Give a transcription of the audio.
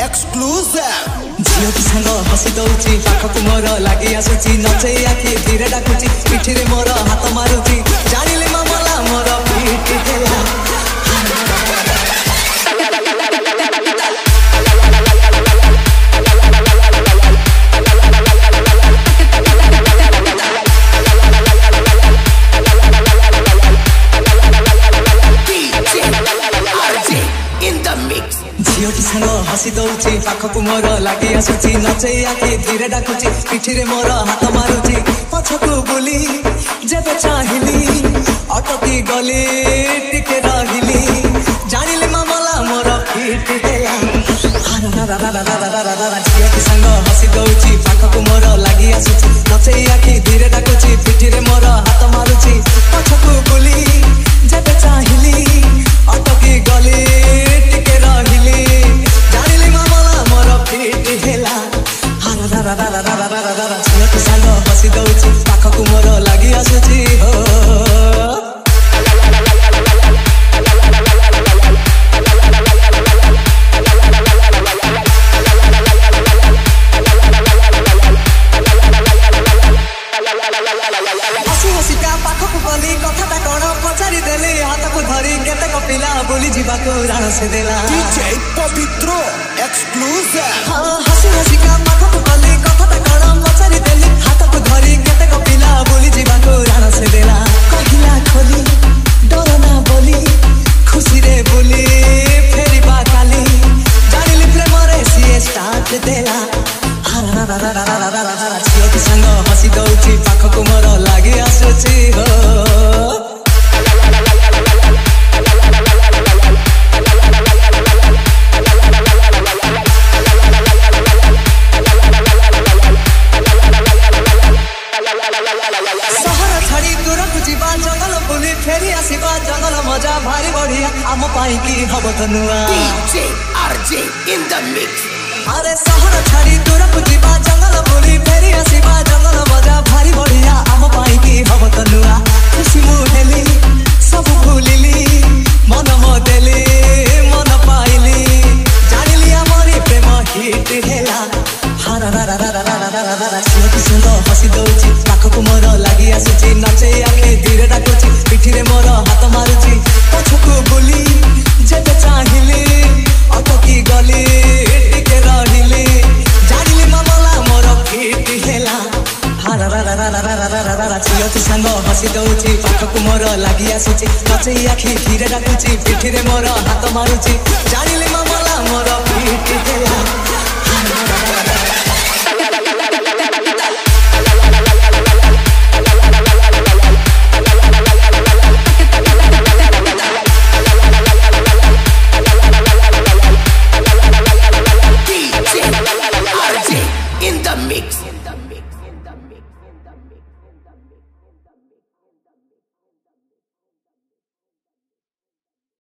exclusive झियो की सांग हसी दौची पाखकु मोर लागि आसुची नचे आखि धीरे डाकुची पिठी रे मोर हाथ मारुची जानिले मामला मोर पीठ हेला झियो की सांग हसी दौची पाखकु मोर लागि आसुची नचे आखि धीरे डाकुची पिठी रे मोर हाथ मारुची पछकु बुली जेबे चाहिली अटकी गली टिके रहिली जानिले मामला मोर पीठ हेला झियो की सांग हसी दौची पाखकु मोर लागि आसुची नचे आखि धीरे डाकुची पिठी रे मोर हाथ मारुची पछकु बुली जेबे चाहिली अटकी गली टिके रहिली जानिले मामला मोर पीठ हेला झियो की सांग हसी दौची पाखकु मोर लागि आसुची हो हसी हसी का पाखकु गली कथाटा कण पचारि देली हाथकु धरी केतेक पिला बोली जीवाको राण से देला डीजे पवित्र एक्सक्लूसिव हसी हसी का पाखकु गली कथाटा कण पचारि देली हाथकु धरी केतेक पिला बोली जीवाको राण से देला कहिला खोली डर ना बोली खुशी रे बोली फेरि बा काली जानिली प्रेम रे सिए स्टार्ट देला झियो की सांग हसी दौची पाखकु मोर लागि आसुची हो सहर छाड़ी दूरकु जीवा जंगल बुली फेरि आसीबा जंगल मजा भारी बढ़िया आम पाई की हब तनुआ DJ RJ in the mix अरे सहर छाड़ी दूरकु जीवा जंगल बुली फेरि आसीबा जंगल मजा भारी बढ़िया आम पाई की हब तनुआ खुशी मुहेली सब भूलिली मन मदेली मन पाइली जानिली आमरी प्रेम हिट हेला झियो की सांग हसी दौची पाखकु मोर लागि आसुची नचे आखि धीरे डाकुची पिठी रे मोर हाथ मारुची पछकु बुली जेबे चाहिली अटकी गली टिके रहिली जानिली मामला मोर पीठ हेला झियो की सांग हसी दौची पाखकु मोर लागि आसुची नचे आखि धीरे डाकुची पिठी रे मोर हाथ मारुची जानिली मामला